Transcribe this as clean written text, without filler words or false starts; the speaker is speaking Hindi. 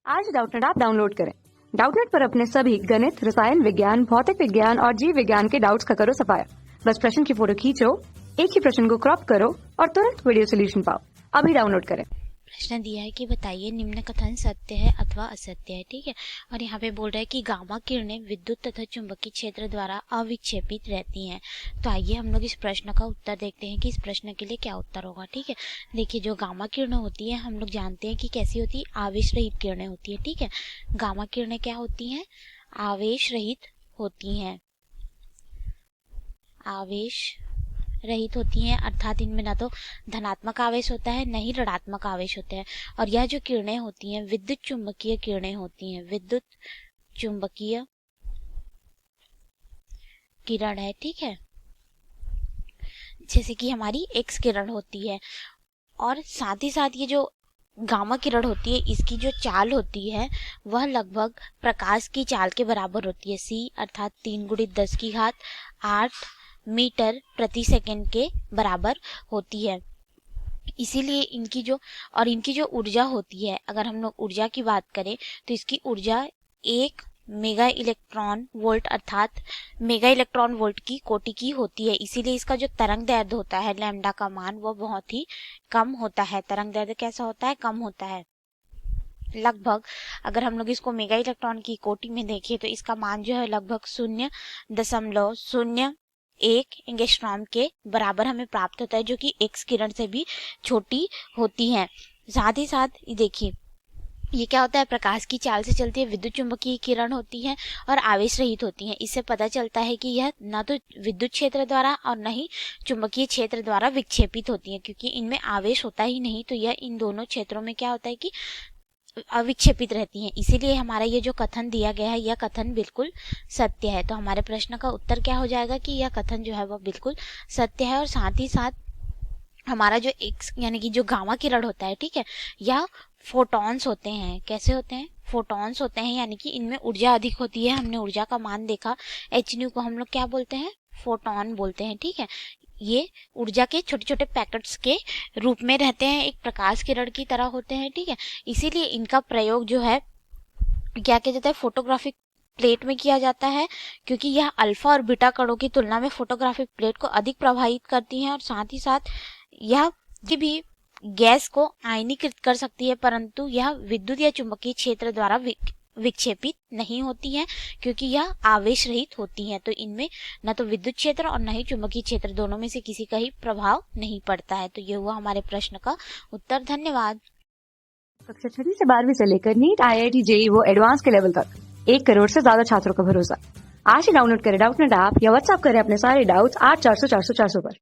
आज डाउटनेट ऐप डाउनलोड करें। डाउटनेट पर अपने सभी गणित, रसायन विज्ञान, भौतिक विज्ञान और जीव विज्ञान के डाउट्स का करो सफाया। बस प्रश्न की फोटो खींचो, एक ही प्रश्न को क्रॉप करो और तुरंत वीडियो सोल्यूशन पाओ। अभी डाउनलोड करें। प्रश्न दिया है कि बताइए निम्न कथन सत्य है अथवा असत्य है। ठीक है, और यहाँ पे बोल रहा है कि गामा किरणें विद्युत तथा चुंबकीय क्षेत्र द्वारा अविक्षेपित रहती हैं। तो आइए हम लोग इस प्रश्न का उत्तर देखते हैं कि इस प्रश्न के लिए क्या उत्तर होगा। ठीक है, देखिए जो गामा किरणें होती है हम लोग जानते हैं कि कैसी होती है, आवेश रहित किरणें होती है। ठीक है, गामा किरणें क्या होती हैं, आवेश रहित होती हैं, आवेश रहित होती हैं, अर्थात इनमें ना तो धनात्मक आवेश होता है न ही ऋणात्मक आवेश होते हैं। और यह जो किरणें होती हैं विद्युत चुंबकीय किरणें होती हैं, विद्युत चुंबकीय किरण है। ठीक है, जैसे कि हमारी एक्स किरण होती है। और साथ ही साथ ये जो गामा किरण होती है इसकी जो चाल होती है वह लगभग प्रकाश की चाल के बराबर होती है, c अर्थात 3 × 10⁸ मीटर प्रति सेकंड के बराबर होती है। इसीलिए इनकी जो ऊर्जा होती है, अगर हम लोग ऊर्जा की बात करें तो इसकी ऊर्जा 1 मेगा इलेक्ट्रॉन वोल्ट अर्थात मेगा इलेक्ट्रॉन वोल्ट की कोटि की होती है। इसीलिए इसका जो तरंग दैर्ध्य होता है लैम्डा का मान वह बहुत ही कम होता है। तरंग दैर्ध्य कैसा होता है, कम होता है। लगभग अगर हम लोग इसको मेगा इलेक्ट्रॉन की कोटि में देखें तो इसका मान जो है लगभग 0.01 एंगस्ट्रॉम के बराबर हमें प्राप्त होता है, जो कि एक्स किरण से भी छोटी होती है। साथ ही साथ देखिए ये क्या होता है, प्रकाश की चाल से चलती है, विद्युत चुंबकीय किरण होती है और आवेश रहित होती है। इससे पता चलता है कि यह न तो विद्युत क्षेत्र द्वारा और न ही चुंबकीय क्षेत्र द्वारा विक्षेपित होती है, क्योंकि इनमें आवेश होता ही नहीं। तो यह इन दोनों क्षेत्रों में क्या होता है कि अविक्षेपित रहती हैं। इसीलिए हमारा ये जो कथन दिया गया है यह कथन बिल्कुल सत्य है। तो हमारे प्रश्न का उत्तर क्या हो जाएगा कि यह कथन जो है वह बिल्कुल सत्य है। और साथ ही साथ हमारा जो एक्स यानी कि जो गामा किरण होता है, ठीक है, यह फोटॉन्स होते हैं। कैसे होते हैं, फोटॉन्स होते हैं, यानी कि इनमें ऊर्जा अधिक होती है। हमने ऊर्जा का मान देखा, hν को हम लोग क्या बोलते हैं, फोटॉन बोलते हैं। ठीक है, ये ऊर्जा के छोटे छोटे पैकेट्स के रूप में रहते हैं, एक प्रकाश किरण की तरह होते हैं। ठीक है, इसीलिए इनका प्रयोग जो है क्या किया जाता है, फोटोग्राफिक प्लेट में किया जाता है, क्योंकि यह अल्फा और बीटा कणों की तुलना में फोटोग्राफिक प्लेट को अधिक प्रभावित करती हैं। और साथ ही साथ यह भी गैस को आयनीकृत कर सकती है, परंतु यह विद्युत या चुंबकीय क्षेत्र द्वारा विक्षेपित नहीं होती है, क्योंकि यह आवेश रहित होती हैं। तो इनमें न तो विद्युत क्षेत्र और न ही चुंबकीय क्षेत्र, दोनों में से किसी का ही प्रभाव नहीं पड़ता है। तो ये हुआ हमारे प्रश्न का उत्तर। धन्यवाद। कक्षा 6 से 12वीं से लेकर नीट, IIT, JEE वो एडवांस के लेवल तक 1 करोड़ से ज्यादा छात्रों का भरोसा। आज ही डाउनलोड करें डाउटनेट ऐप या व्हाट्सएप करें अपने सारे डाउट्स 8400 400 400 पर।